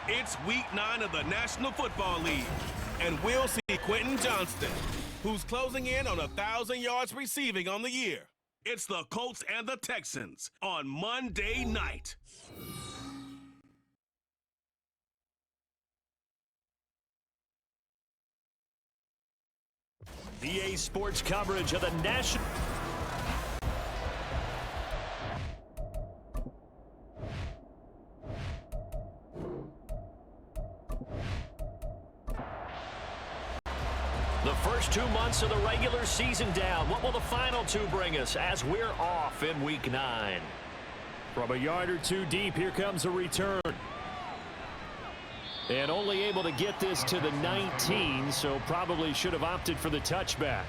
It's week 9 of the National Football League, and we'll see Quentin Johnston, who's closing in on 1,000 yards receiving on the year. It's the Colts and the Texans on Monday night. EA Sports coverage of the National... The first 2 months of the regular season down. What will the final 2 bring us as we're off in week 9? From a yard or 2 deep, here comes a return. And only able to get this to the 19, so probably should have opted for the touchback.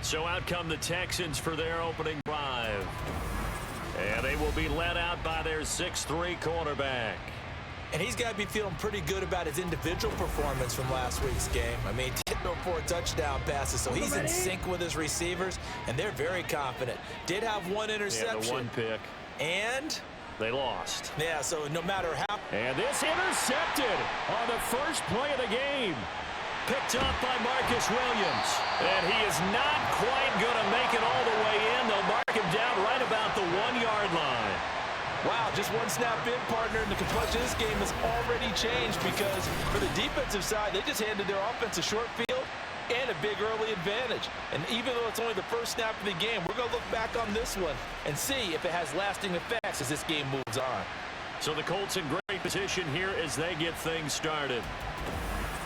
So out come the Texans for their opening drive. And they will be led out by their 6'3" cornerback. And he's got to be feeling pretty good about his individual performance from last week's game. I mean, he did throw 4 touchdown passes, so he's in sync with his receivers, and they're very confident. Did have 1 interception. Yeah, the 1 pick. And they lost. Yeah, so no matter how. And this intercepted on the first play of the game. Picked up by Marcus Williams. And he is not quite going to make it all the way in. They'll mark him down right about the 1-yard line. Wow, just 1 snap in, partner, and the complexion of this game has already changed because for the defensive side, they just handed their offense a short field and a big early advantage. And even though it's only the first snap of the game, we're going to look back on this one and see if it has lasting effects as this game moves on. So the Colts in great position here as they get things started.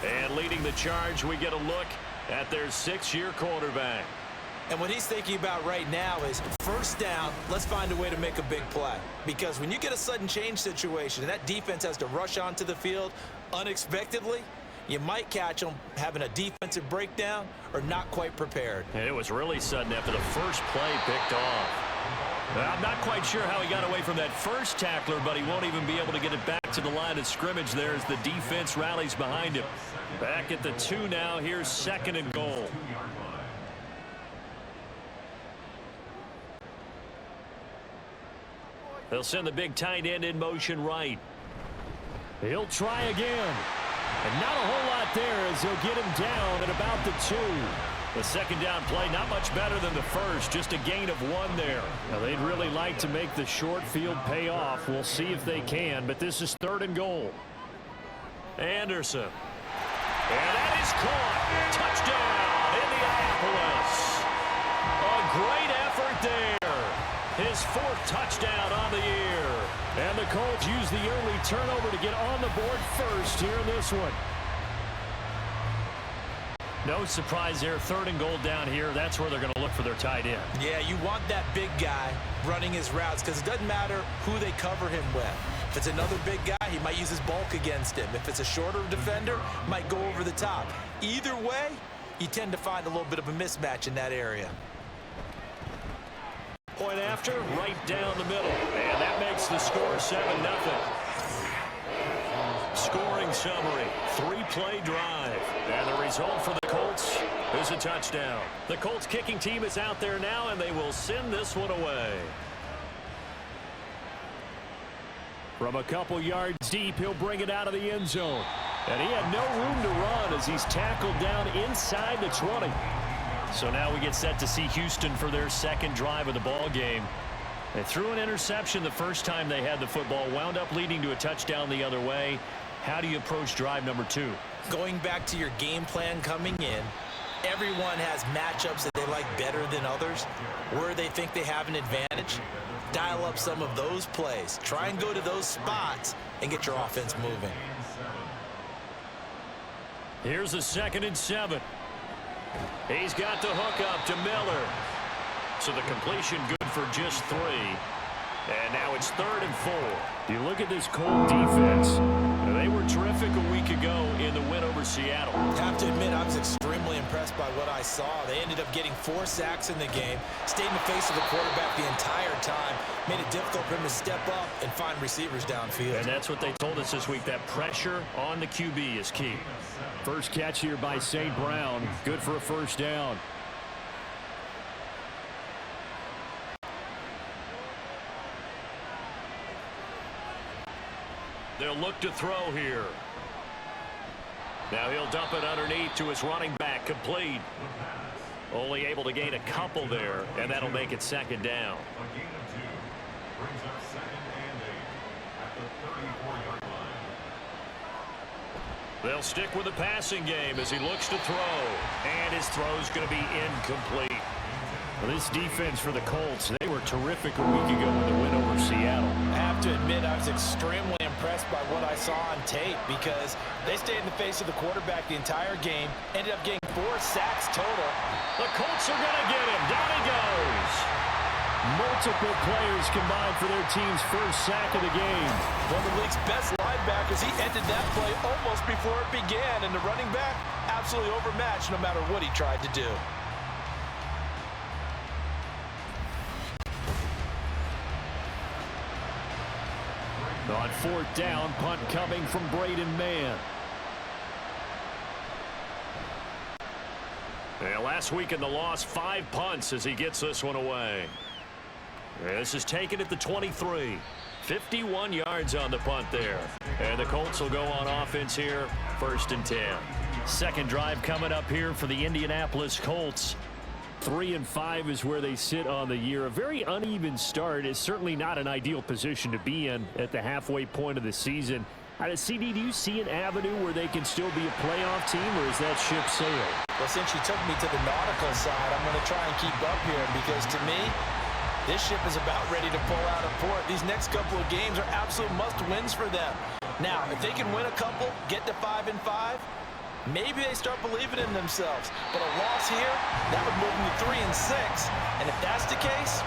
And leading the charge, we get a look at their 6-year quarterback. And what he's thinking about right now is first down, let's find a way to make a big play. Because when you get a sudden change situation and that defense has to rush onto the field unexpectedly, you might catch them having a defensive breakdown or not quite prepared. And it was really sudden after the first play picked off. I'm not quite sure how he got away from that first tackler, but he won't even be able to get it back to the line of scrimmage there as the defense rallies behind him. Back at the 2 now. Here's 2nd and goal. They'll send the big tight end in motion right. He'll try again. And not a whole lot there as he'll get him down at about the 2. The second down play, not much better than the first, just a gain of 1 there. Now, they'd really like to make the short field pay off. We'll see if they can, but this is 3rd and goal. Anderson. And that is caught. Touchdown, Indianapolis. A great effort there. His 4th touchdown on the year. And the Colts use the early turnover to get on the board first here in this one. No surprise there. 3rd and goal down here. That's where they're going to look for their tight end. Yeah, you want that big guy running his routes because it doesn't matter who they cover him with. If it's another big guy, he might use his bulk against him. If it's a shorter defender, might go over the top. Either way, you tend to find a little bit of a mismatch in that area. Point after, right down the middle. And that makes the score 7-0. Scoring summary, 3-play drive. And the result for the Colts is a touchdown. The Colts kicking team is out there now, and they will send this one away. From a couple yards deep, he'll bring it out of the end zone. And he had no room to run as he's tackled down inside the 20. So now we get set to see Houston for their 2nd drive of the ball game. They threw an interception the first time they had the football, wound up leading to a touchdown the other way. How do you approach drive number 2? Going back to your game plan coming in, everyone has matchups that they like better than others, where they think they have an advantage. Dial up some of those plays. Try and go to those spots and get your offense moving. Here's a 2nd and 7. He's got the hook up to Miller. So the completion good for just 3. And now it's 3rd and 4. You look at this Colt defense. They were terrific a week ago in the win over Seattle. I have to admit, I was extremely impressed by what I saw. They ended up getting 4 sacks in the game, stayed in the face of the quarterback the entire time, made it difficult for him to step up and find receivers downfield. And that's what they told us this week, that pressure on the QB is key. First catch here by St. Brown. Good for a first down. They'll look to throw here. Now he'll dump it underneath to his running back, complete. Only able to gain a couple there, and that'll make it second down. They'll stick with the passing game as he looks to throw, and his throw's going to be incomplete. Well, this defense for the Colts, they were terrific a week ago in the win over Seattle. I have to admit, I was extremely impressed by what I saw on tape because they stayed in the face of the quarterback the entire game, ended up getting 4 sacks total. The Colts are going to get him. Down he goes. Multiple players combined for their team's first sack of the game. One of the league's best linebackers, he ended that play almost before it began, and the running back absolutely overmatched no matter what he tried to do. On 4th down, punt coming from Braden Mann. Yeah, last week in the loss, 5 punts as he gets this one away. This is taken at the 23. 51 yards on the punt there. And the Colts will go on offense here, 1st and 10. Second drive coming up here for the Indianapolis Colts. 3-5 is where they sit on the year. A very uneven start is certainly not an ideal position to be in at the halfway point of the season. CD, do you see an avenue where they can still be a playoff team, or is that ship sailed? Well, since you took me to the nautical side, I'm going to try and keep up here because to me, this ship is about ready to pull out of port. These next couple of games are absolute must-wins for them. Now, if they can win a couple, get to 5-5, maybe they start believing in themselves. But a loss here, that would move them to 3-6. And if that's the case,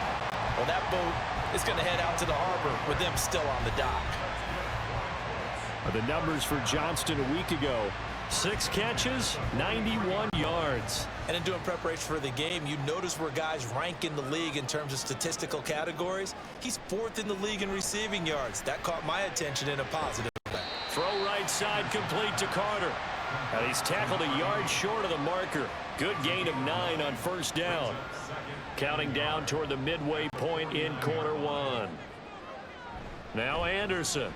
well, that boat is going to head out to the harbor with them still on the dock. The numbers for Johnston a week ago. 6 catches, 91 yards. And in doing preparation for the game, you notice where guys rank in the league in terms of statistical categories. He's 4th in the league in receiving yards. That caught my attention in a positive way. Throw right side complete to Carter. And he's tackled a yard short of the marker. Good gain of 9 on 1st down. Counting down toward the midway point in quarter 1. Now Anderson.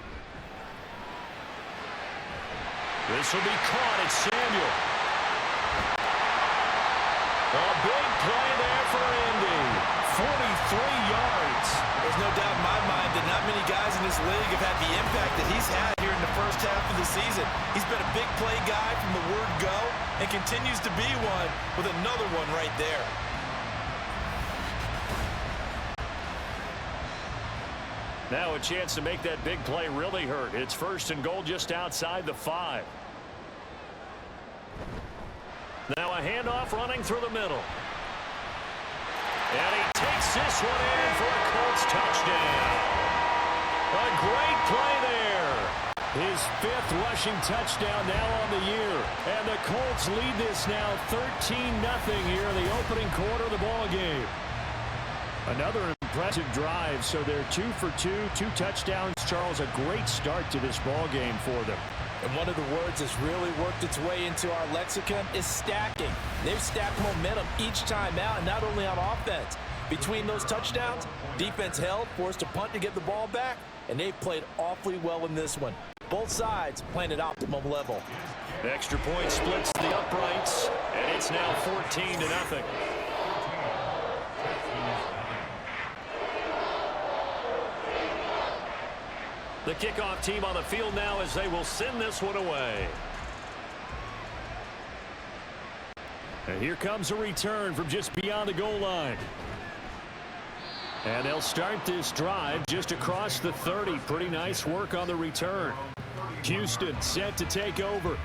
This will be caught at Samuel. A big play there for Indy. 43 yards. There's no doubt in my mind that not many guys in this league have had the impact that he's had here in the first half of the season. He's been a big play guy from the word go and continues to be one with another one right there. Now a chance to make that big play really hurt. It's 1st and goal just outside the 5. Now a handoff running through the middle. And he takes this one in for a Colts touchdown. A great play there. His 5th rushing touchdown now on the year. And the Colts lead this now 13-0 here in the opening quarter of the ball game. Another impressive drive, so they're 2 for 2, 2 touchdowns. Charles, a great start to this ball game for them. And one of the words that's really worked its way into our lexicon is stacking. They've stacked momentum each time out, and not only on offense. Between those touchdowns, defense held, forced a punt to get the ball back, and they've played awfully well in this one. Both sides playing at optimum level. The extra point splits the uprights, and it's now 14-0. The kickoff team on the field now as they will send this one away. And here comes a return from just beyond the goal line. And they'll start this drive just across the 30. Pretty nice work on the return. Houston set to take over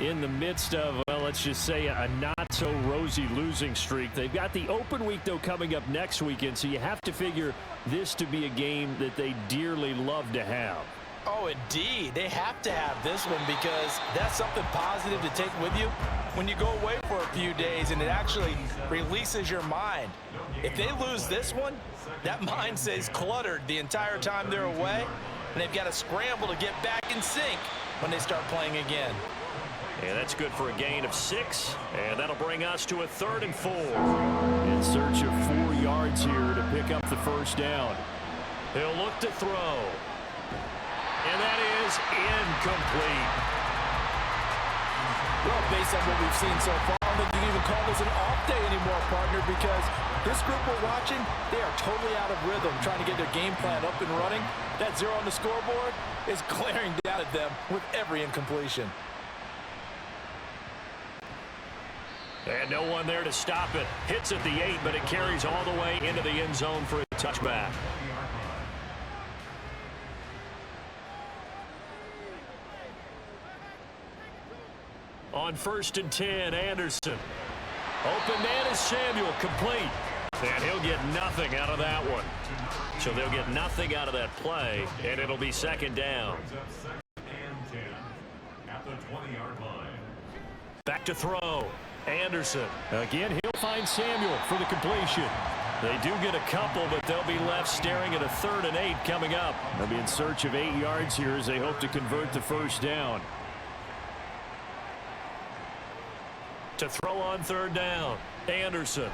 in the midst of, well, let's just say a not-so-rosy losing streak. They've got the open week, though, coming up next weekend, so you have to figure this to be a game that they dearly love to have. Oh, indeed. They have to have this one because that's something positive to take with you when you go away for a few days, and it actually releases your mind. If they lose this one, that mind stays cluttered the entire time they're away, and they've got to scramble to get back in sync when they start playing again. And that's good for a gain of 6, and that'll bring us to a 3rd and 4. In search of 4 yards here to pick up the 1st down. He'll look to throw. And that is incomplete. Well, based on what we've seen so far, I don't think you can even call this an off day anymore, partner, because this group we're watching, they are totally out of rhythm, trying to get their game plan up and running. That 0 on the scoreboard is glaring down at them with every incompletion. And no one there to stop it. Hits at the 8, but it carries all the way into the end zone for a touchback. On 1st and 10, Anderson. Open man is Samuel, complete. And he'll get nothing out of that one. So they'll get nothing out of that play, and it'll be 2nd down. At the 20-yard line. Back to throw. Anderson. Again, he'll find Samuel for the completion. They do get a couple, but they'll be left staring at a 3rd and 8 coming up. They'll be in search of 8 yards here as they hope to convert the 1st down. To throw on 3rd down, Anderson.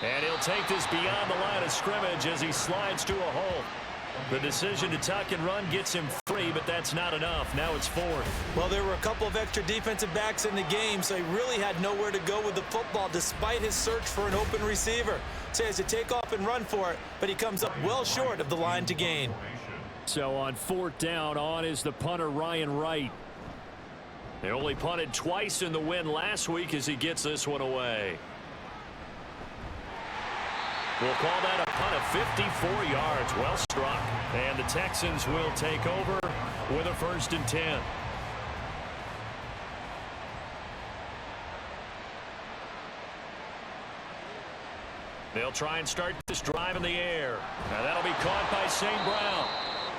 And he'll take this beyond the line of scrimmage as he slides to a hole. The decision to tuck and run gets him 3, but that's not enough. Now it's 4th. Well, there were a couple of extra defensive backs in the game, so he really had nowhere to go with the football despite his search for an open receiver. So he has to take off and run for it, but he comes up well short of the line to gain. So on 4th down, on is the punter, Ryan Wright. They only punted twice in the win last week as he gets this one away. We'll call that a punt of 54 yards. Well struck. And the Texans will take over with a 1st and 10. They'll try and start this drive in the air. Now that'll be caught by St. Brown.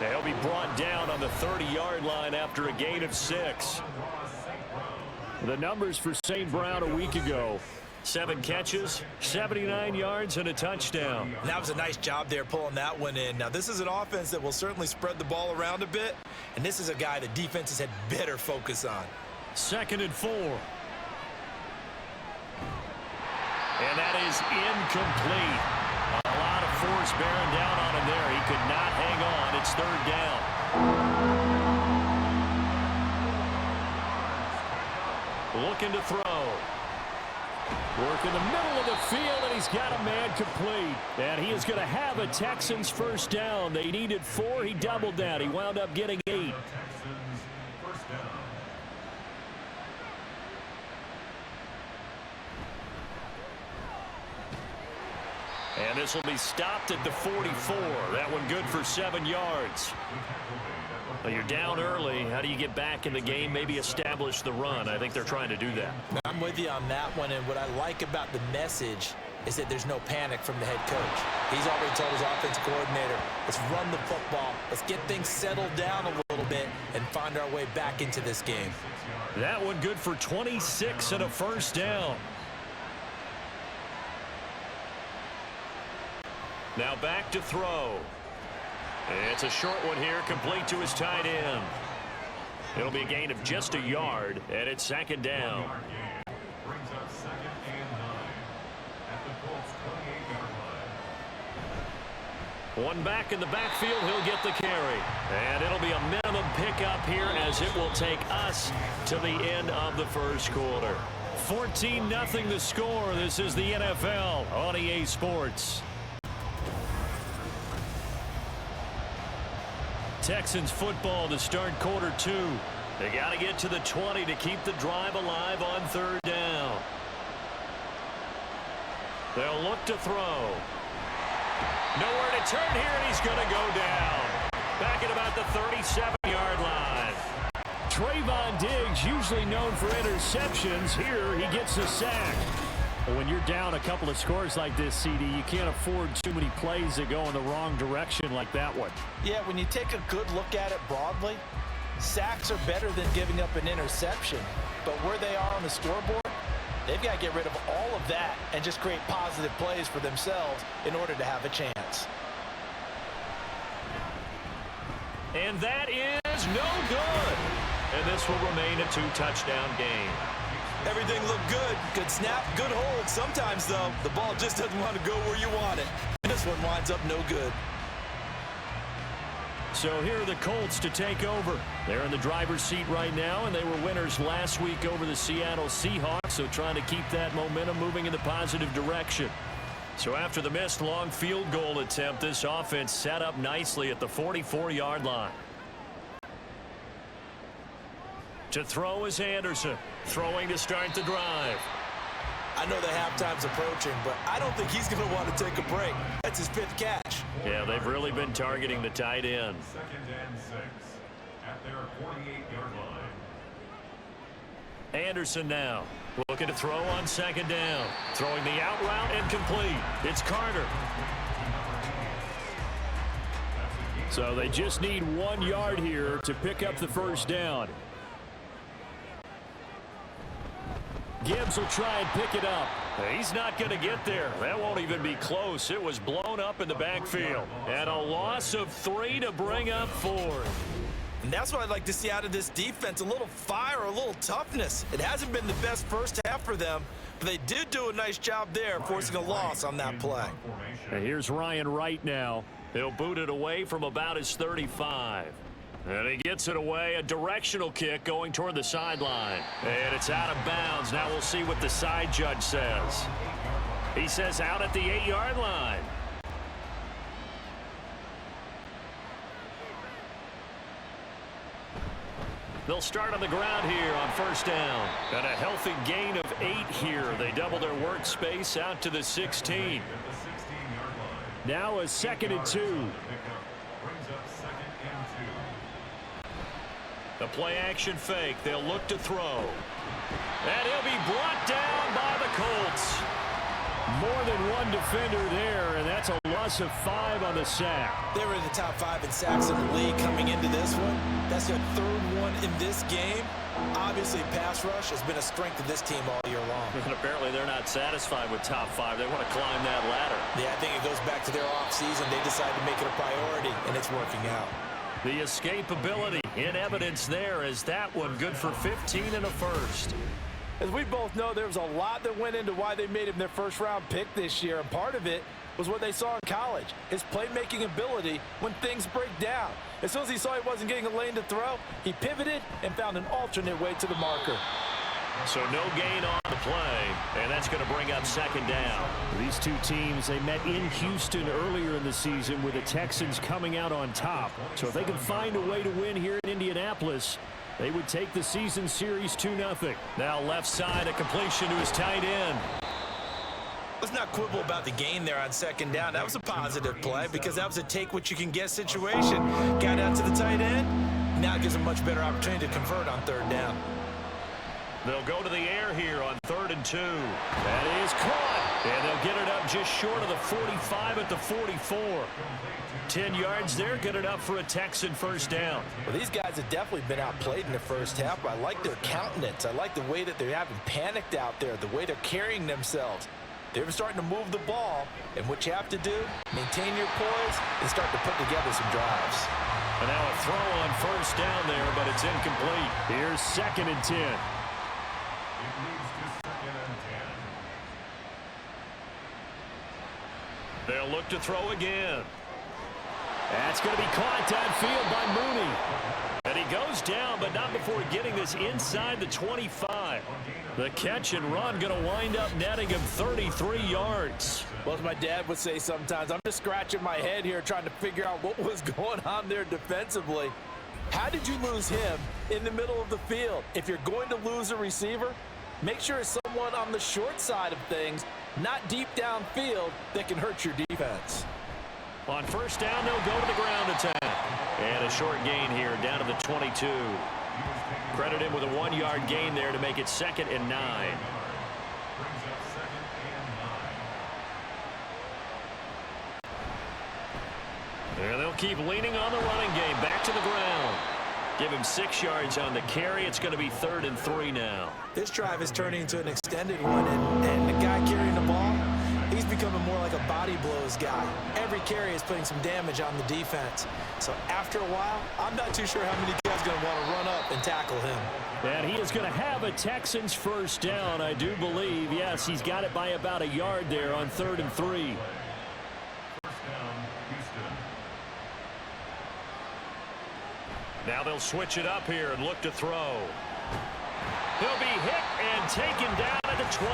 They'll be brought down on the 30-yard line after a gain of 6. The numbers for St. Brown a week ago. 7 catches, 79 yards, and a touchdown. That was a nice job there pulling that one in. Now, this is an offense that will certainly spread the ball around a bit, and this is a guy the defenses had better focus on. 2nd and 4. And that is incomplete. A lot of force bearing down on him there. He could not hang on. It's 3rd down. Looking to throw. Work in the middle of the field, and he's got a man complete. And he is going to have a Texans 1st down. They needed 4. He doubled that. He wound up getting 8. And this will be stopped at the 44. That one good for 7 yards. Well, you're down early. How do you get back in the game, maybe establish the run? I think they're trying to do that. I'm with you on that one, and what I like about the message is that there's no panic from the head coach. He's already told his offensive coordinator, let's run the football, let's get things settled down a little bit and find our way back into this game. That one good for 26 and a 1st down. Now back to throw. It's a short one here, complete to his tight end. It'll be a gain of just a yard, and it's 2nd down. Brings up 2nd and 9 at the Colts 28-yard line. One back in the backfield, he'll get the carry. And it'll be a minimum pickup here as it will take us to the end of the 1st quarter. 14-0 the score. This is the NFL on EA Sports. Texans football to start quarter 2. They got to get to the 20 to keep the drive alive on 3rd down. They'll look to throw. Nowhere to turn here, and he's going to go down. Back at about the 37-yard line. Trayvon Diggs, usually known for interceptions. Here, he gets a sack. When you're down a couple of scores like this, CD, you can't afford too many plays that go in the wrong direction like that one. Yeah, when you take a good look at it broadly, sacks are better than giving up an interception. But where they are on the scoreboard, they've got to get rid of all of that and just create positive plays for themselves in order to have a chance. And that is no good. And this will remain a 2-touchdown game. Everything looked good. Good snap, good hold. Sometimes, though, the ball just doesn't want to go where you want it. This one winds up no good. So here are the Colts to take over. They're in the driver's seat right now, and they were winners last week over the Seattle Seahawks, so trying to keep that momentum moving in the positive direction. So after the missed long field goal attempt, this offense set up nicely at the 44-yard line. To throw is Anderson, throwing to start the drive. I know the halftime's approaching, but I don't think he's going to want to take a break. That's his 5th catch. Yeah, they've really been targeting the tight end. 2nd and 6 at their 48-yard line. Anderson now looking to throw on 2nd down. Throwing the out route and complete. It's Carter. So they just need 1 yard here to pick up the first down. Gibbs will try and pick it up. He's not going to get there. That won't even be close. It was blown up in the backfield. And a loss of 3 to bring up 4th. And that's what I'd like to see out of this defense, a little fire, a little toughness. It hasn't been the best first half for them, but they did do a nice job there, forcing a loss on that play. And here's Ryan Wright now. He'll boot it away from about his 35. And he gets it away, a directional kick going toward the sideline. And it's out of bounds. Now we'll see what the side judge says. He says out at the 8-yard line. They'll start on the ground here on first down. And a healthy gain of 8 here. They double their workspace out to the 16. Now a 2nd and 2. The play action fake. They'll look to throw. And he'll be brought down by the Colts. More than one defender there, and that's a loss of 5 on the sack. They were in the top 5 in sacks in the league coming into this one. That's their 3rd one in this game. Obviously, pass rush has been a strength of this team all year long. And apparently they're not satisfied with top 5. They want to climb that ladder. Yeah, I think it goes back to their offseason. They decided to make it a priority, and it's working out. The escapability in evidence there as that one good for 15 and a first. As we both know, there was a lot that went into why they made him their first-round pick this year, and part of it was what they saw in college, his playmaking ability when things break down. As soon as he saw he wasn't getting a lane to throw, he pivoted and found an alternate way to the marker. So no gain on the play, and that's going to bring up 2nd down. These two teams, they met in Houston earlier in the season with the Texans coming out on top. So if they can find a way to win here in Indianapolis, they would take the season series 2-0. Now left side, a completion to his tight end. Let's not quibble about the gain there on 2nd down. That was a positive play because that was a take-what-you-can-get situation. Got out to the tight end. Now it gives a much better opportunity to convert on 3rd down. They'll go to the air here on 3rd and 2. That is caught. And they'll get it up just short of the 45 at the 44. 10 yards there, get it up for a Texan first down. Well, these guys have definitely been outplayed in the first half. I like their countenance. I like the way that they haven't panicked out there, the way they're carrying themselves. They're starting to move the ball, and what you have to do, maintain your poise and start to put together some drives. And now a throw on first down there, but it's incomplete. Here's 2nd and 10. They'll look to throw again. That's going to be caught downfield by Mooney. And he goes down, but not before getting this inside the 25. The catch and run going to wind up netting him 33 yards. Well, as my dad would say sometimes, I'm just scratching my head here trying to figure out what was going on there defensively. How did you lose him in the middle of the field? If you're going to lose a receiver, make sure it's someone on the short side of things, not deep downfield, that can hurt your defense. On first down, they'll go to the ground attack. And a short gain here down to the 22. Credit him with a 1-yard gain there to make it 2nd and 9. And they'll keep leaning on the running game. Back to the ground. Give him 6 yards on the carry. It's going to be 3rd and 3 now. This drive is turning into an extended one, and the guy carrying the ball, he's becoming more like a body blows guy. Every carry is putting some damage on the defense. So after a while, I'm not too sure how many guys are going to want to run up and tackle him. And he is going to have a Texans first down, I do believe. Yes, he's got it by about a yard there on 3rd and 3. Now they'll switch it up here and look to throw. He'll be hit and taken down at the 21.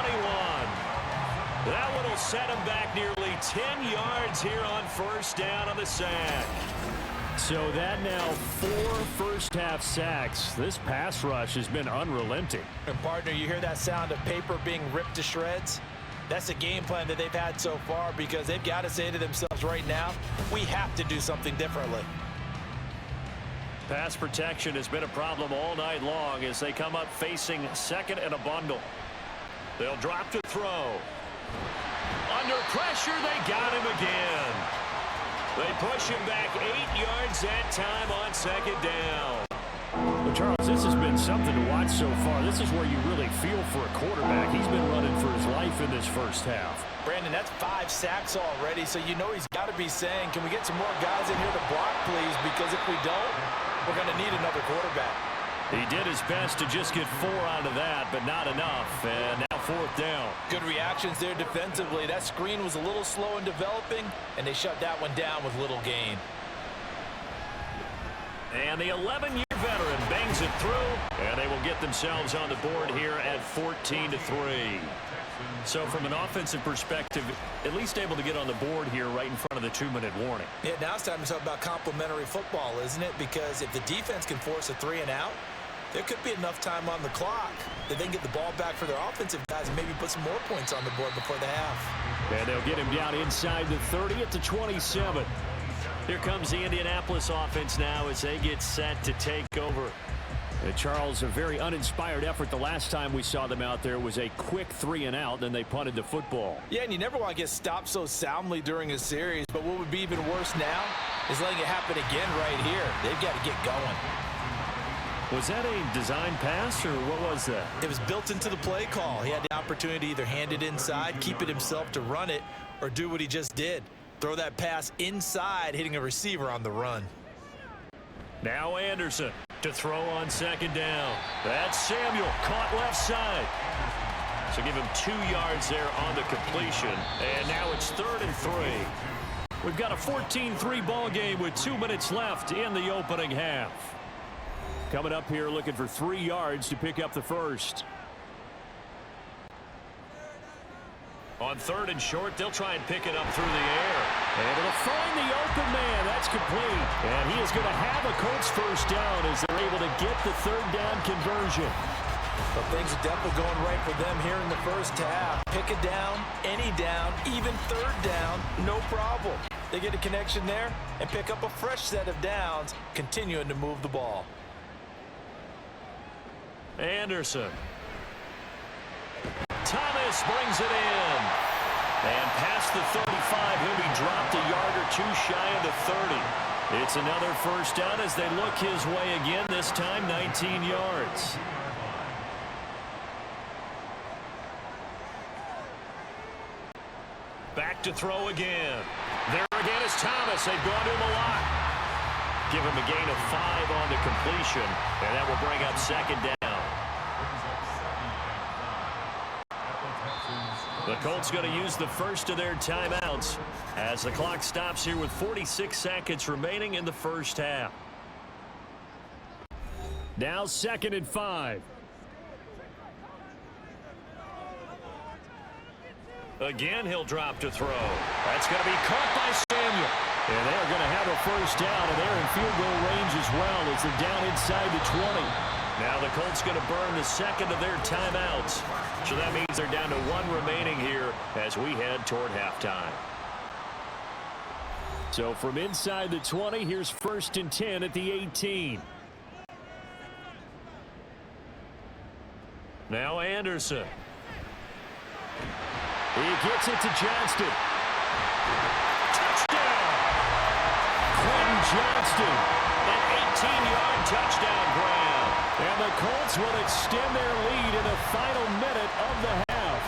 That one will set him back nearly 10 yards here on first down on the sack. So that now 4 first-half sacks. This pass rush has been unrelenting. And partner, you hear that sound of paper being ripped to shreds? That's a game plan that they've had so far because they've got to say to themselves right now, we have to do something differently. Pass protection has been a problem all night long as they come up facing second and a bundle. They'll drop to throw. Under pressure, they got him again. They push him back 8 yards that time on second down. Well, Charles, this has been something to watch so far. This is where you really feel for a quarterback. He's been running for his life in this first half. Brandon, that's 5 sacks already, so you know he's got to be saying, can we get some more guys in here to block, please? Because if we don't, we're going to need another quarterback. He did his best to just get 4 out of that, but not enough. And now fourth down. Good reactions there defensively. That screen was a little slow in developing, and they shut that one down with little gain. And the 11-year veteran bangs it through, and they will get themselves on the board here at 14-3. So from an offensive perspective, at least able to get on the board here right in front of the 2-minute warning. Yeah, now it's time to talk about complementary football, isn't it? Because if the defense can force a 3 and out, there could be enough time on the clock that they can get the ball back for their offensive guys and maybe put some more points on the board before the half. And they'll get him down inside the 30 at the 27. Here comes the Indianapolis offense now as they get set to take over. And Charles, a very uninspired effort. The last time we saw them out there was a quick 3 and out, then they punted the football. Yeah, and you never want to get stopped so soundly during a series, but what would be even worse now is letting it happen again right here. They've got to get going. Was that a design pass, or what was that? It was built into the play call. He had the opportunity to either hand it inside, keep it himself to run it, or do what he just did. Throw that pass inside, hitting a receiver on the run. Now Anderson to throw on second down. That's Samuel, caught left side. So give him 2 yards there on the completion. And now it's 3rd and 3. We've got a 14-3 ball game with 2 minutes left in the opening half. Coming up here looking for 3 yards to pick up the first. On 3rd and short, they'll try and pick it up through the air. Able to find the open man. That's complete. And he is going to have a Colts first down as they're able to get the 3rd down conversion. But things are definitely going right for them here in the first half. Pick a down, any down, even 3rd down, no problem. They get a connection there and pick up a fresh set of downs, continuing to move the ball. Anderson. Thomas brings it in. And past the 35, he'll be dropped a yard or 2 shy of the 30. It's another first down as they look his way again, this time 19 yards. Back to throw again. There again is Thomas. They've gone to him a lot. Give him a gain of 5 on the completion, and that will bring up second down. The Colts going to use the first of their timeouts as the clock stops here with 46 seconds remaining in the first half. Now 2nd and 5. Again, he'll drop to throw. That's going to be caught by Samuel. And they're going to have a first down, and they're in field goal range as well as they're down inside the 20. Now the Colts going to burn the second of their timeouts. So that means they're down to 1 remaining here as we head toward halftime. So from inside the 20, here's 1st and 10 at the 18. Now Anderson. He gets it to Johnston. Touchdown! Quentin Johnston. An 18-yard touchdown grab. And the Colts will extend their lead in the final minute of the half.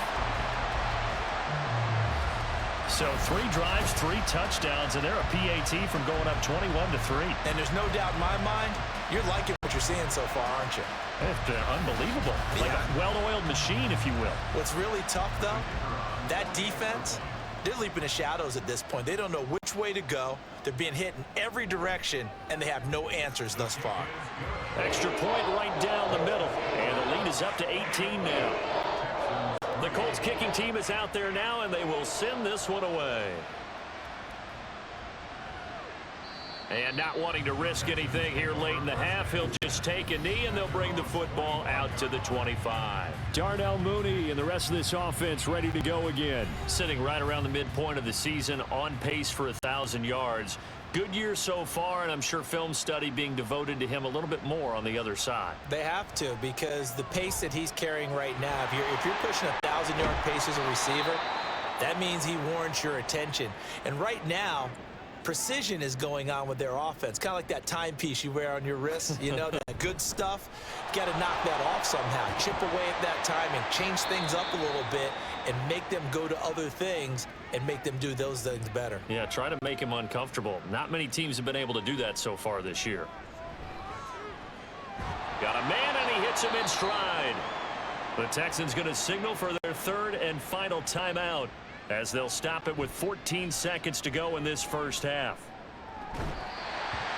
So 3 drives, 3 touchdowns, and they're a PAT from going up 21-3. And there's no doubt in my mind, you're liking what you're seeing so far, aren't you? It's unbelievable. Like a well-oiled machine, if you will. What's really tough, though, that defense they're leaping in shadows at this point. They don't know which way to go. They're being hit in every direction, and they have no answers thus far. Extra point right down the middle, and the lead is up to 18 now. The Colts kicking team is out there now, and they will send this one away. And not wanting to risk anything here late in the half, he'll just take a knee, and they'll bring the football out to the 25. Darnell Mooney and the rest of this offense ready to go again. Sitting right around the midpoint of the season, on pace for 1,000 yards. Good year so far, and I'm sure film study being devoted to him a little bit more on the other side. They have to, because the pace that he's carrying right now, if you're pushing 1,000-yard pace as a receiver, that means he warrants your attention. And right now, precision is going on with their offense, kind of like that timepiece you wear on your wrist, you know, that good stuff. You got to knock that off somehow, chip away at that timing, change things up a little bit, and make them go to other things and make them do those things better. Yeah, try to make him uncomfortable. Not many teams have been able to do that so far this year. Got a man, and he hits him in stride. The Texans going to signal for their third and final timeout, as they'll stop it with 14 seconds to go in this first half.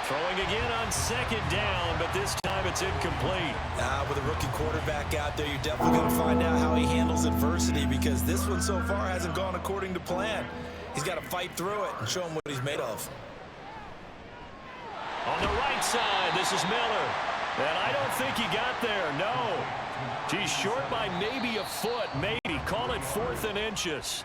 Throwing again on second down, but this time it's incomplete. With a rookie quarterback out there, you're definitely going to find out how he handles adversity, because this one so far hasn't gone according to plan. He's got to fight through it and show him what he's made of. On the right side, this is Miller. And I don't think he got there, no. He's short by maybe a foot, maybe. Call it 4th and inches.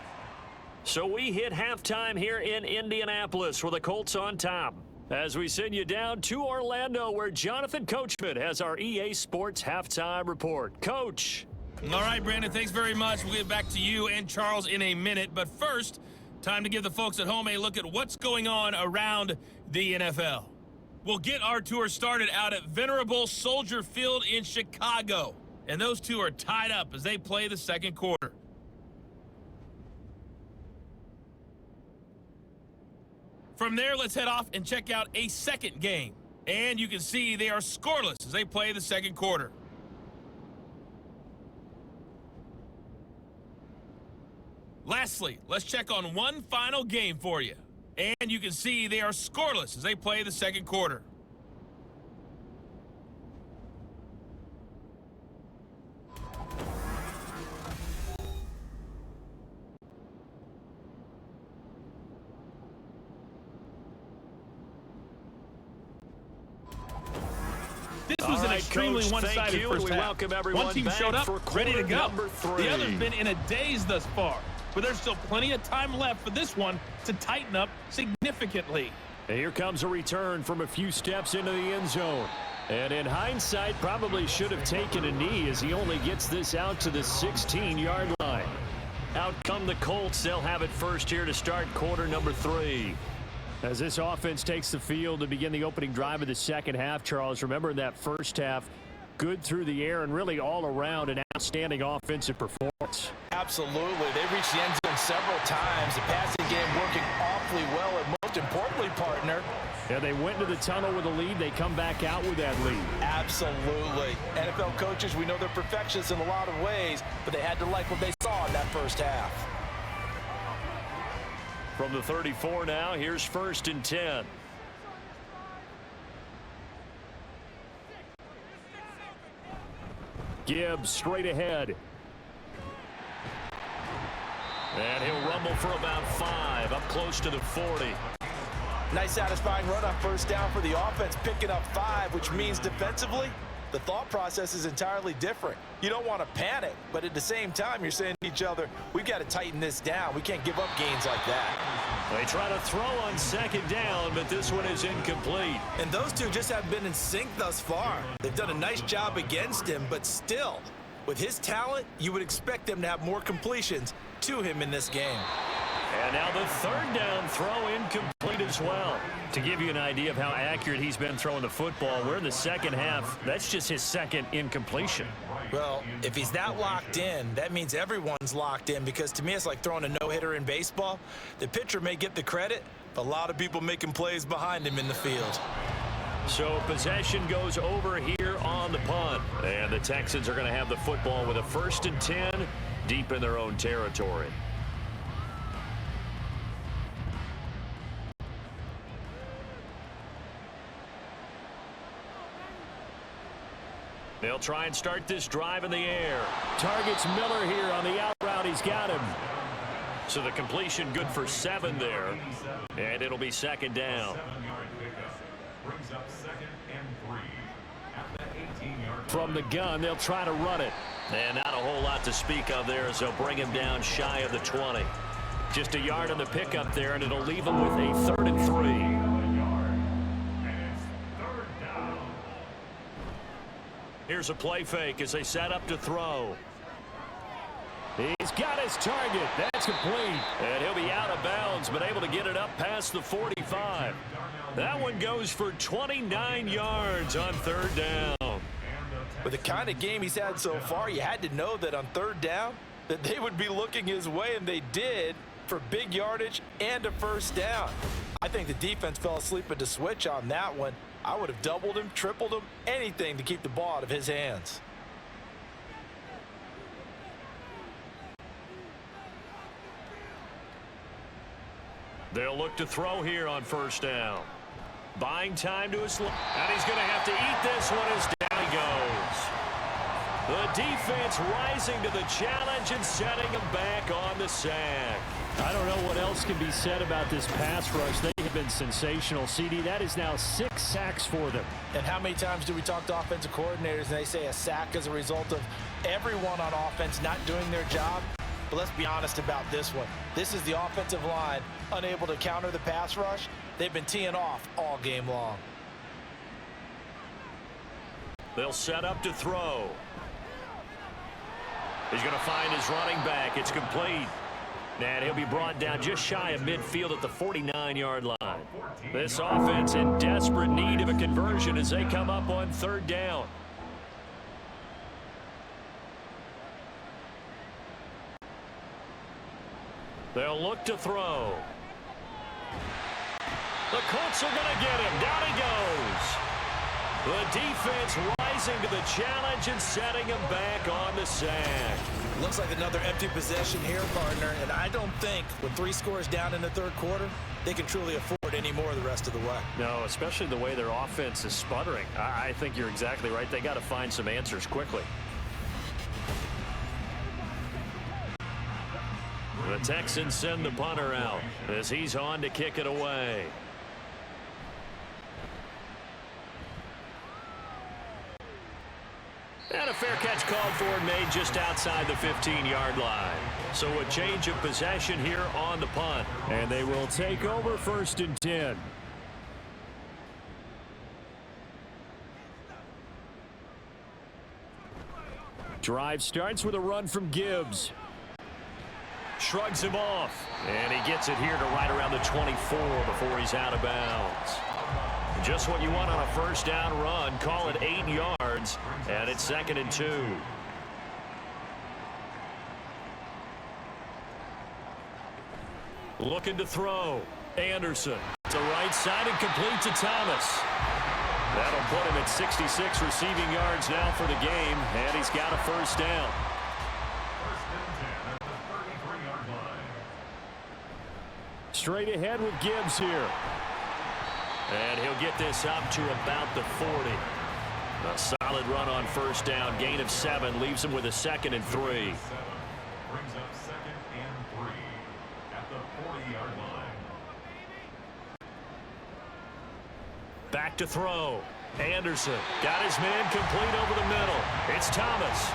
So we hit halftime here in Indianapolis with the Colts on top, as we send you down to Orlando, where Jonathan Coachman has our EA Sports halftime report. Coach. All right, Brandon, thanks very much. We'll get back to you and Charles in a minute. But first, time to give the folks at home a look at what's going on around the NFL. We'll get our tour started out at Venerable Soldier Field in Chicago. And those two are tied up as they play the second quarter. From there, let's head off and check out a second game. And you can see they are scoreless as they play the second quarter. Lastly, let's check on one final game for you. And you can see they are scoreless as they play the second quarter. This was an extremely one-sided first half. Welcome everyone. One team showed up, ready to go. The other's three. been in a daze thus far, but there's still plenty of time left for this one to tighten up significantly. And here comes a return from a few steps into the end zone. And in hindsight, probably should have taken a knee, as he only gets this out to the 16-yard line. Out come the Colts. They'll have it first here to start quarter number 3. As this offense takes the field to begin the opening drive of the second half, Charles, remember in that first half, good through the air and really all around an outstanding offensive performance. Absolutely. They reached the end zone several times. The passing game working awfully well, and most importantly, partner, Yeah, they went into the tunnel with a lead. They come back out with that lead. absolutely. NFL coaches, we know they're perfectionists in a lot of ways, but they had to like what they saw in that first half. From the 34 now, here's 1st and 10. Gibbs straight ahead. And he'll rumble for about 5, up close to the 40. Nice satisfying run on first down for the offense, picking up 5, which means defensively, the thought process is entirely different. You don't want to panic, but at the same time, you're saying to each other, we've got to tighten this down. We can't give up gains like that. They try to throw on 2nd down, but this one is incomplete. And those two just haven't been in sync thus far. They've done a nice job against him, but still, with his talent, you would expect them to have more completions to him in this game. And now the 3rd down throw incomplete as well. To give you an idea of how accurate he's been throwing the football, we're in the second half. That's just his 2nd incompletion. Well, if he's that locked in, that means everyone's locked in, because to me it's like throwing a no-hitter in baseball. The pitcher may get the credit, but a lot of people making plays behind him in the field. So possession goes over here on the punt. And the Texans are going to have the football with a 1st and 10 deep in their own territory. They'll try and start this drive in the air. Targets Miller here on the out route. He's got him. So the completion good for 7 there. And it'll be second down. 7-yard pickup. Brings up 2nd and 3 at the 18-yard. From the gun, they'll try to run it. And not a whole lot to speak of there as they'll bring him down shy of the 20. Just a yard on the pickup there, and it'll leave him with a 3rd and 3. And it's 3rd down. Here's a play fake as they set up to throw. He's got his target. That's complete. And he'll be out of bounds, but able to get it up past the 45. That one goes for 29 yards on 3rd down. With the kind of game he's had so far, you had to know that on 3rd down that they would be looking his way, and they did, for big yardage and a 1st down. I think the defense fell asleep at the switch on that one. I would have doubled him, tripled him, anything to keep the ball out of his hands. They'll look to throw here on 1st down. Buying time to his left. And he's going to have to eat this one as down he goes. The defense rising to the challenge and setting him back on the sack. I don't know what else can be said about this pass rush. They have been sensational, CD. That is now 6 sacks for them. And how many times do we talk to offensive coordinators and they say a sack as a result of everyone on offense not doing their job? But let's be honest about this one. This is the offensive line unable to counter the pass rush. They've been teeing off all game long. They'll set up to throw. He's going to find his running back. It's complete. And he'll be brought down just shy of midfield at the 49-yard line. This offense in desperate need of a conversion as they come up on 3rd down. They'll look to throw. The Colts are going to get him. Down he goes. The defense rising to the challenge and setting him back on the sack. Looks like another empty possession here, partner, and I don't think with 3 scores down in the 3rd quarter, they can truly afford any more the rest of the way. No, especially the way their offense is sputtering. I think you're exactly right. They got to find some answers quickly. The Texans send the punter out as he's on to kick it away. And a fair catch called for and made just outside the 15-yard line. So a change of possession here on the punt. And they will take over 1st and 10. Drive starts with a run from Gibbs. Shrugs him off. And he gets it here to right around the 24 before he's out of bounds. Just what you want on a 1st down run. Call it 8 yards. And it's 2nd and 2. Looking to throw. Anderson to right side and complete to Thomas. That'll put him at 66 receiving yards now for the game. And he's got a 1st down. 1st and 10 at the 33-yard line. Straight ahead with Gibbs here. And he'll get this up to about the 40. A solid run on 1st down. Gain of 7 leaves him with a 2nd and 3. 7 brings up 2nd and 3 at the 40-yard line. Back to throw. Anderson got his man complete over the middle. It's Thomas.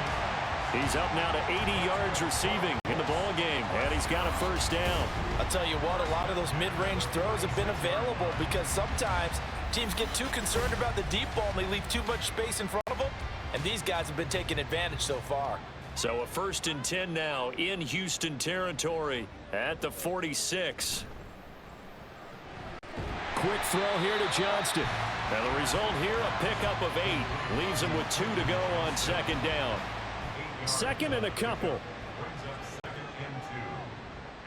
He's up now to 80 yards receiving in the ball game, and he's got a 1st down. I'll tell you what, a lot of those mid-range throws have been available because sometimes teams get too concerned about the deep ball and they leave too much space in front of them, and these guys have been taking advantage so far. So a 1st and 10 now in Houston territory at the 46. Quick throw here to Johnston. And the result here, a pickup of 8. Leaves him with 2 to go on 2nd down. 2nd and a couple. Brings up 2nd and 2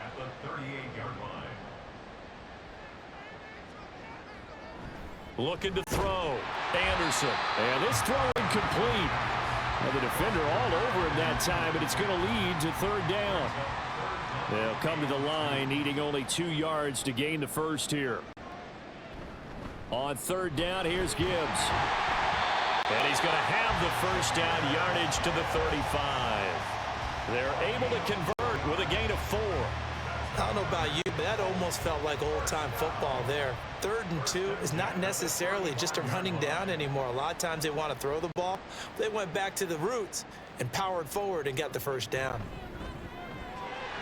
at the 38-yard line. Looking to throw. Anderson. And this throw incomplete. Well, the defender all over him that time, but it's going to lead to 3rd down. They'll come to the line, needing only 2 yards to gain the 1st here. On 3rd down, here's Gibbs. And he's going to have the first down, yardage to the 35. They're able to convert with a gain of 4. I don't know about you, but that almost felt like old-time football there. 3rd and 2 is not necessarily just a running down anymore. A lot of times they want to throw the ball. They went back to the roots and powered forward and got the first down.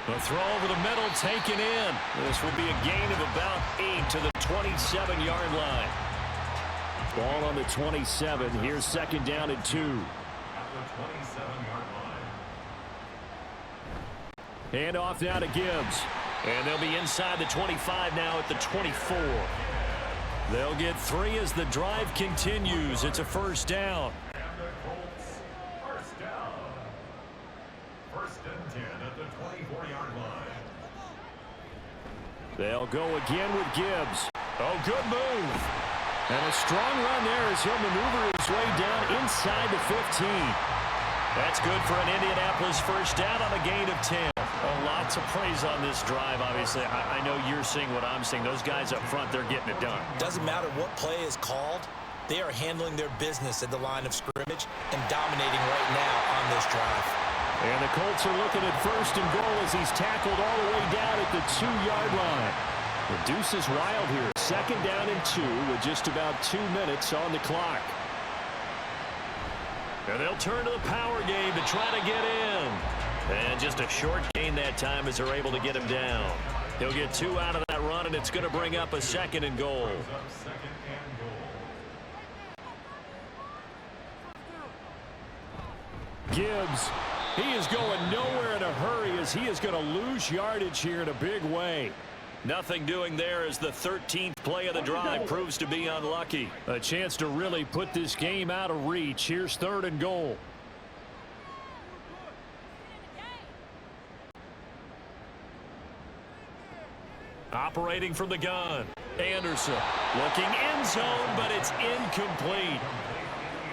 The throw over the middle taken in. This will be a gain of about 8 to the 27-yard line. Ball on the 27. Here's 2nd down and 2. At the 27-yard line. Hand off now to Gibbs. And they'll be inside the 25 now at the 24. They'll get 3 as the drive continues. It's a first down. And the Colts, first down. 1st and 10 at the 24-yard line. They'll go again with Gibbs. Oh, good move. And a strong run there as he'll maneuver his way down inside the 15. That's good for an Indianapolis first down on a gain of 10. Oh, lots of praise on this drive, obviously. I know you're seeing what I'm seeing. Those guys up front, they're getting it done. Doesn't matter what play is called. They are handling their business at the line of scrimmage and dominating right now on this drive. And the Colts are looking at 1st and goal as he's tackled all the way down at the 2-yard line. The deuce is wild here. 2nd down and 2 with just about 2 minutes on the clock. And they'll turn to the power game to try to get in. And just a short gain that time as they're able to get him down. He'll get 2 out of that run, and it's going to bring up a 2nd and goal. Brings up 2nd and goal. Gibbs, he is going nowhere in a hurry as he is going to lose yardage here in a big way. Nothing doing there as the 13th play of the drive proves to be unlucky. A chance to really put this game out of reach. Here's 3rd and goal. Operating from the gun. Anderson looking end zone, but it's incomplete.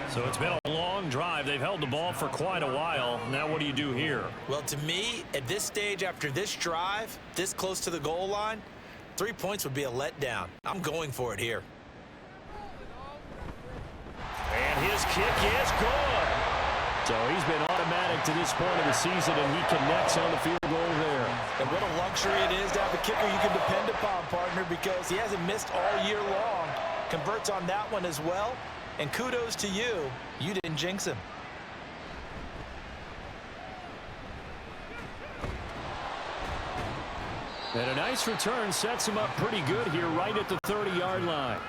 So it's been a long drive. They've held the ball for quite a while. Now what do you do here? Well, to me, at this stage after this drive, this close to the goal line, 3 points would be a letdown. I'm going for it here. And his kick is good. So he's been automatic to this point of the season, and he connects on the field goal there. And what a luxury it is to have a kicker you can depend upon, partner, because he hasn't missed all year long. Converts on that one as well. And kudos to you. You didn't jinx him. And a nice return sets him up pretty good here right at the 30-yard line.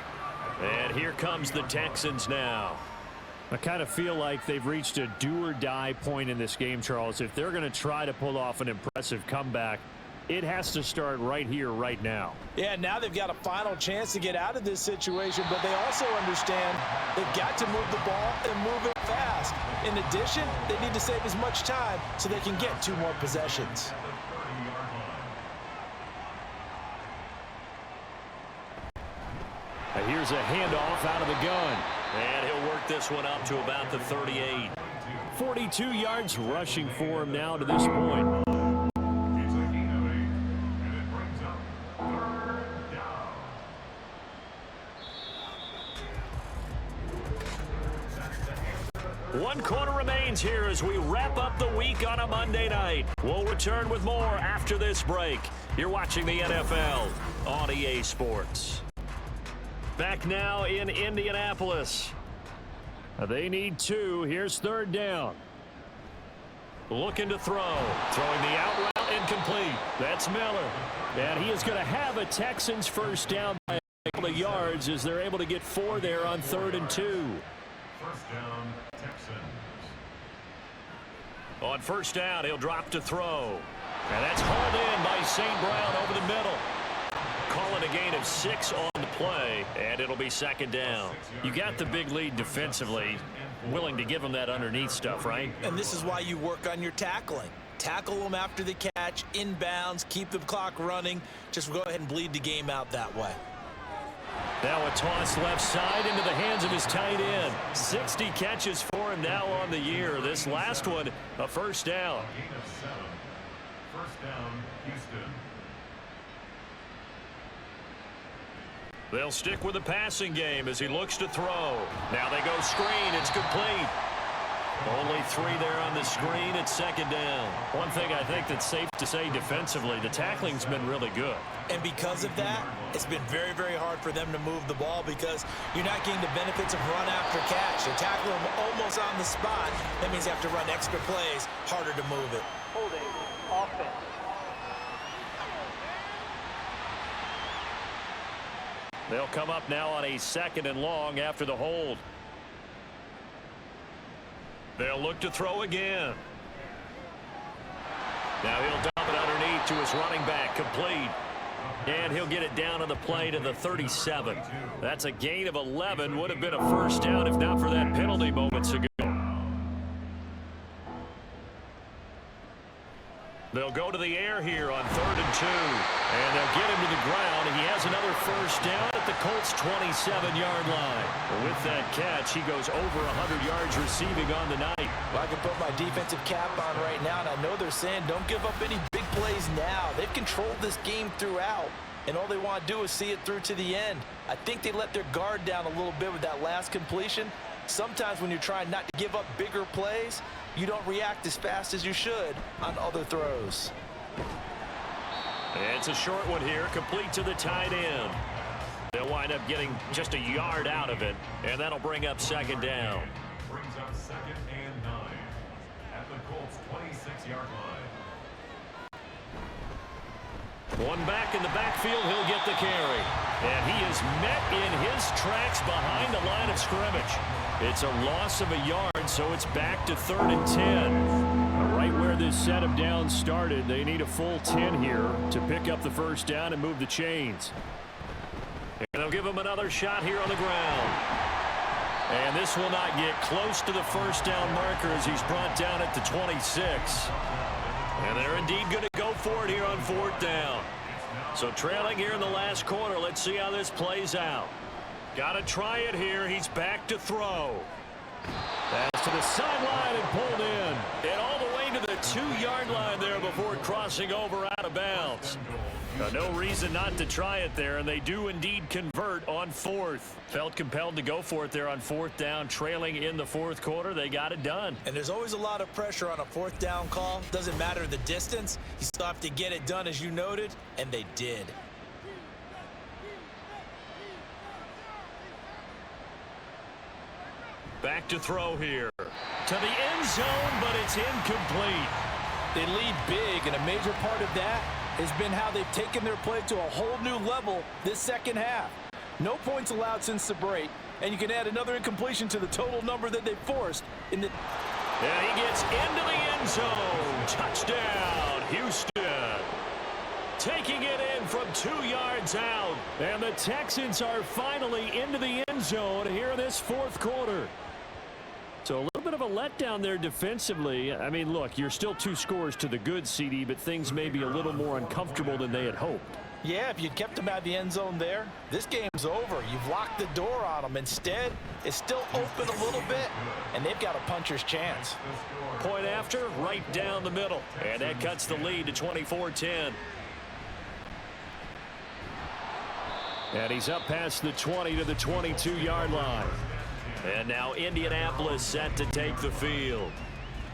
And here comes the Texans now. I kind of feel like they've reached a do-or-die point in this game, Charles. If they're going to try to pull off an impressive comeback, it has to start right here, right now. Yeah, now they've got a final chance to get out of this situation, but they also understand they've got to move the ball and move it fast. In addition, they need to save as much time so they can get 2 more possessions. Here's a handoff out of the gun. And he'll work this one up to about the 38. 42 yards rushing for him now to this point. It's a gain of 8, and it brings up 3rd down. One quarter remains here as we wrap up the week on a Monday night. We'll return with more after this break. You're watching the NFL on EA Sports. Back now in Indianapolis. They need 2. Here's 3rd down. Looking to throw. Throwing the out route incomplete. That's Miller. And he is going to have a Texans first down by a couple of yards as they're able to get 4 there on 3rd and 2. First down, Texans. On first down, he'll drop to throw. And that's hauled in by St. Brown over the middle. Calling a gain of 6 on the play, and it'll be 2nd down. You got the big lead defensively, willing to give them that underneath stuff, right? And this is why you work on your tackling. Tackle them after the catch, inbounds, keep the clock running. Just go ahead and bleed the game out that way. Now a toss left side into the hands of his tight end. 60 catches for him now on the year. This last one, a first down. Gain of 7. First down, Houston. They'll stick with the passing game as he looks to throw. Now they go screen. It's complete. Only 3 there on the screen at second down. One thing I think that's safe to say defensively, the tackling's been really good. And because of that, it's been very, very hard for them to move the ball because you're not getting the benefits of run after catch. They tackle them almost on the spot. That means you have to run extra plays, harder to move it. Holding offense. They'll come up now on a 2nd and long after the hold. They'll look to throw again. Now he'll dump it underneath to his running back, complete. And he'll get it down on the play to the 37. That's a gain of 11. Would have been a first down if not for that penalty moments ago. They'll go to the air here on 3rd and 2. And they'll get him to the ground. He has another first down at the Colts' 27-yard line. With that catch, he goes over 100 yards receiving on the night. Well, I can put my defensive cap on right now, and I know they're saying don't give up any big plays now. They've controlled this game throughout, and all they want to do is see it through to the end. I think they let their guard down a little bit with that last completion. Sometimes when you're trying not to give up bigger plays, you don't react as fast as you should on other throws. It's a short one here, complete to the tight end. They'll wind up getting just a yard out of it, and that'll bring up 2nd down. Brings up 2nd and 9 at the Colts' 26-yard line. One back in the backfield, he'll get the carry. And he is met in his tracks behind the line of scrimmage. It's a loss of a yard, so it's back to 3rd and 10. Right where this set of downs started, they need a full 10 here to pick up the first down and move the chains. And they'll give him another shot here on the ground. And this will not get close to the first down marker as he's brought down at the 26. And they're indeed going to go for it here on 4th down. So trailing here in the last quarter, let's see how this plays out. Got to try it here. He's back to throw. Pass to the sideline and pulled in. And all the way to the 2-yard line there before crossing over out of bounds. No reason not to try it there, and they do indeed convert on 4th. Felt compelled to go for it there on 4th down, trailing in the 4th quarter. They got it done. And there's always a lot of pressure on a 4th down call. Doesn't matter the distance. You still have to get it done, as you noted, and they did. Back to throw here. To the end zone, but it's incomplete. They lead big, and a major part of that has been how they've taken their play to a whole new level this second half. No points allowed since the break, and you can add another incompletion to the total number that they forced in the... And he gets into the end zone. Touchdown, Houston. Taking it in from 2 yards out. And the Texans are finally into the end zone here in this 4th quarter. So a little bit of a letdown there defensively. I mean, look, you're still 2 scores to the good, CD, but things may be a little more uncomfortable than they had hoped. Yeah, if you'd kept them out of the end zone there, this game's over. You've locked the door on them. Instead, it's still open a little bit, and they've got a puncher's chance. Point after, right down the middle. And that cuts the lead to 24-10. And he's up past the 20 to the 22-yard line. And now Indianapolis set to take the field.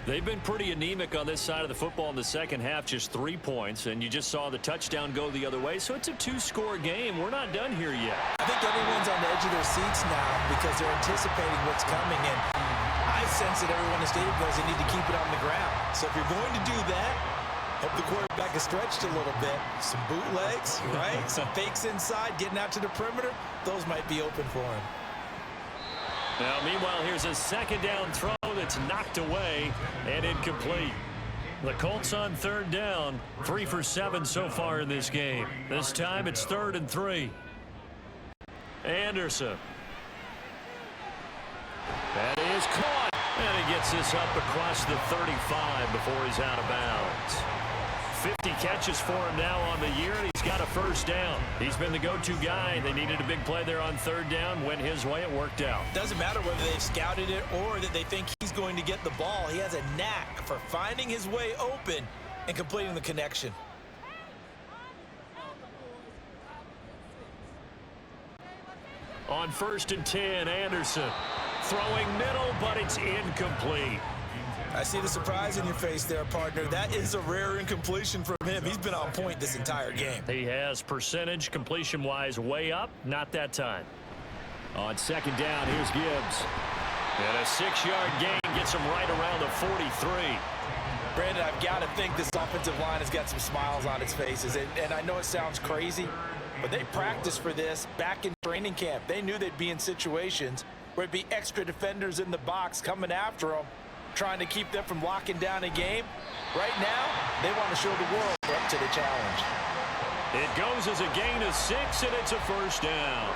They've been pretty anemic on this side of the football in the second half, just 3 points, and you just saw the touchdown go the other way, so it's a 2-score game. We're not done here yet. I think everyone's on the edge of their seats now because they're anticipating what's coming, and I sense that everyone in the stadium knows they need to keep it on the ground. So if you're going to do that, hope the quarterback is stretched a little bit. Some bootlegs, right? Some fakes inside, getting out to the perimeter. Those might be open for him. Now, meanwhile, here's a 2nd down throw that's knocked away and incomplete. The Colts on 3rd down, 3 for 7 so far in this game. This time it's 3rd and 3. Anderson. That is caught. And he gets this up across the 35 before he's out of bounds. 50 catches for him now on the year, and he's got a first down. He's been the go-to guy. They needed a big play there on 3rd down. Went his way. It worked out. Doesn't matter whether they've scouted it or that they think he's going to get the ball. He has a knack for finding his way open and completing the connection. On 1st and 10, Anderson throwing middle, but it's incomplete. I see the surprise in your face there, partner. That is a rare incompletion from him. He's been on point this entire game. He has percentage completion-wise way up, not that time. On 2nd down, here's Gibbs. And a 6-yard gain gets him right around the 43. Brandon, I've got to think this offensive line has got some smiles on its faces. And I know it sounds crazy, but they practiced for this back in training camp. They knew they'd be in situations where it'd be extra defenders in the box coming after them, trying to keep them from locking down a game. Right now, they want to show the world they're up to the challenge. It goes as a gain of 6, and it's a 1st down.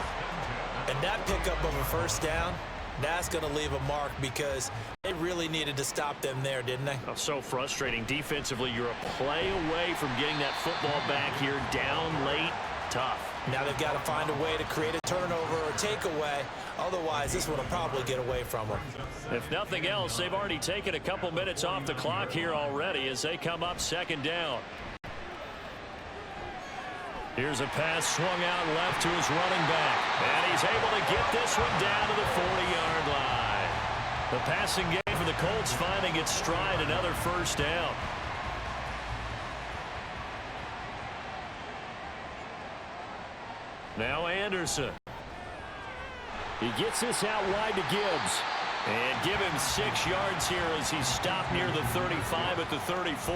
And that pickup of a 1st down, that's going to leave a mark because they really needed to stop them there, didn't they? Oh, so frustrating. Defensively, you're a play away from getting that football back here down late. Tough. Now they've got to find a way to create a turnover or takeaway. Otherwise, this one will probably get away from them. If nothing else, they've already taken a couple minutes off the clock here already as they come up 2nd down. Here's a pass swung out left to his running back. And he's able to get this one down to the 40-yard line. The passing game for the Colts finding its stride, another 1st down. Now Anderson. He gets this out wide to Gibbs. And give him 6 yards here as he's stopped near the 35 at the 34.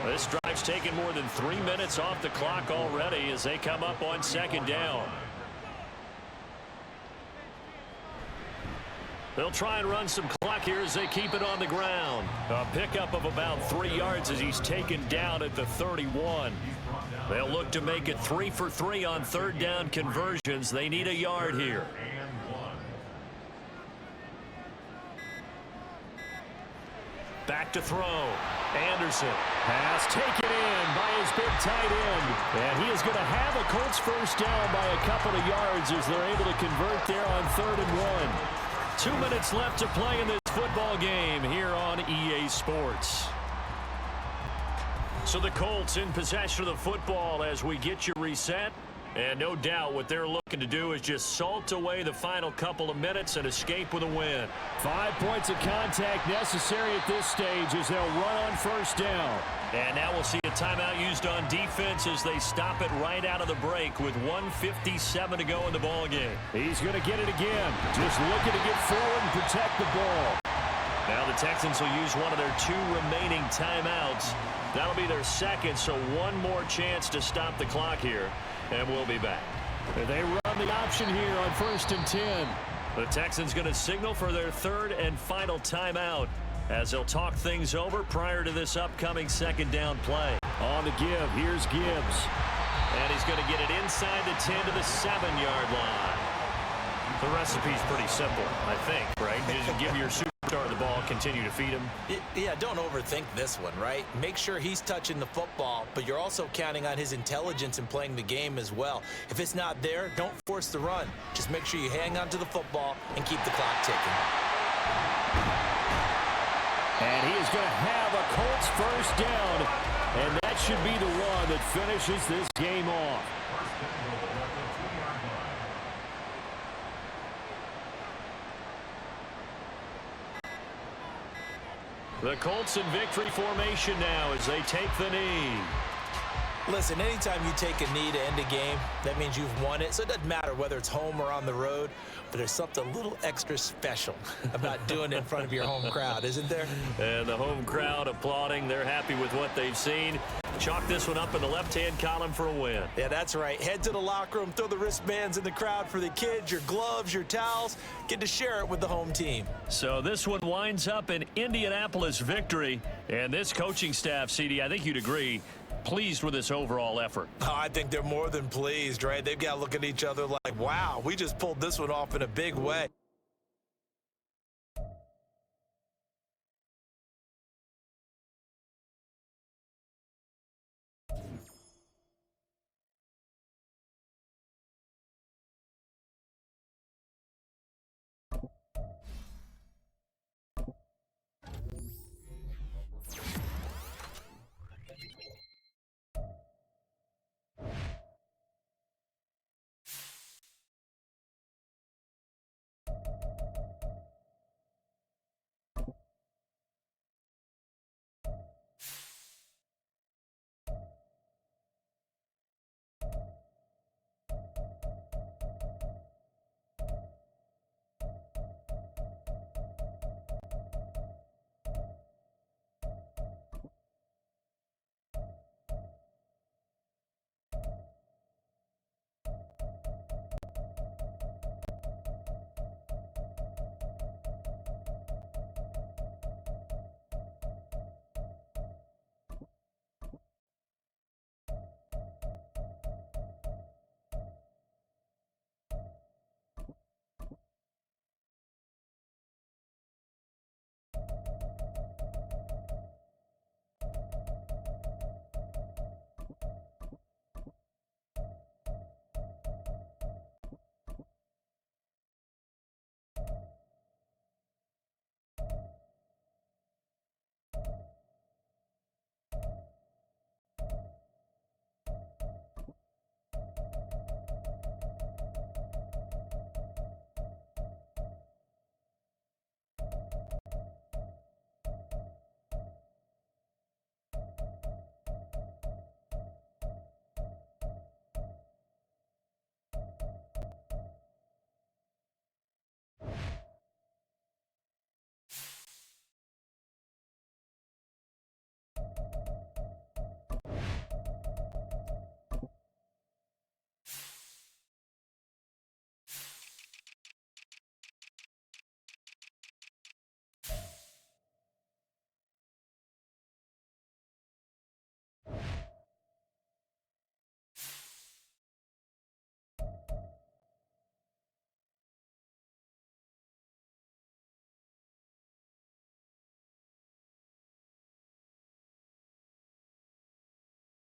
This drive's taken more than 3 minutes off the clock already as they come up on 2nd down. They'll try and run some clock here as they keep it on the ground. A pickup of about 3 yards as he's taken down at the 31. They'll look to make it 3 for 3 on 3rd down conversions. They need a yard here. Back to throw. Anderson. Pass taken in by his big tight end. And he is going to have a Colts 1st down by a couple of yards as they're able to convert there on 3rd and 1. 2 minutes left to play in this football game here on EA Sports. So the Colts in possession of the football as we get you reset. And no doubt what they're looking to do is just salt away the final couple of minutes and escape with a win. 5 points of contact necessary at this stage as they'll run on 1st down. And now we'll see a timeout used on defense as they stop it right out of the break with 1:57 to go in the ball game. He's going to get it again. Just looking to get forward and protect the ball. Now the Texans will use one of their 2 remaining timeouts. That'll be their 2nd, so one more chance to stop the clock here. And we'll be back. They run the option here on 1st and 10. The Texans going to signal for their 3rd and final timeout as they'll talk things over prior to this upcoming 2nd down play. On the give, here's Gibbs. And he's going to get it inside the 10 to the 7-yard line. The recipe's pretty simple, I think, right? Just give your superstar the ball, continue to feed him. Yeah, don't overthink this one, right? Make sure he's touching the football, but you're also counting on his intelligence in playing the game as well. If it's not there, don't force the run. Just make sure you hang on to the football and keep the clock ticking. And he is going to have a Colts 1st down, and that should be the one that finishes this game off. The Colts in victory formation now as they take the knee. Listen, anytime you take a knee to end a game, that means you've won it. So it doesn't matter whether it's home or on the road, but there's something a little extra special about doing it in front of your home crowd, isn't there? And the home crowd applauding. They're happy with what they've seen. Chalk this one up in the left-hand column for a win. Yeah, that's right. Head to the locker room, throw the wristbands in the crowd for the kids, your gloves, your towels. Get to share it with the home team. So this one winds up an Indianapolis victory. And this coaching staff, CD, I think you'd agree, pleased with this overall effort. Oh, I think they're more than pleased, right? They've got to look at each other like, wow, we just pulled this one off in a big way.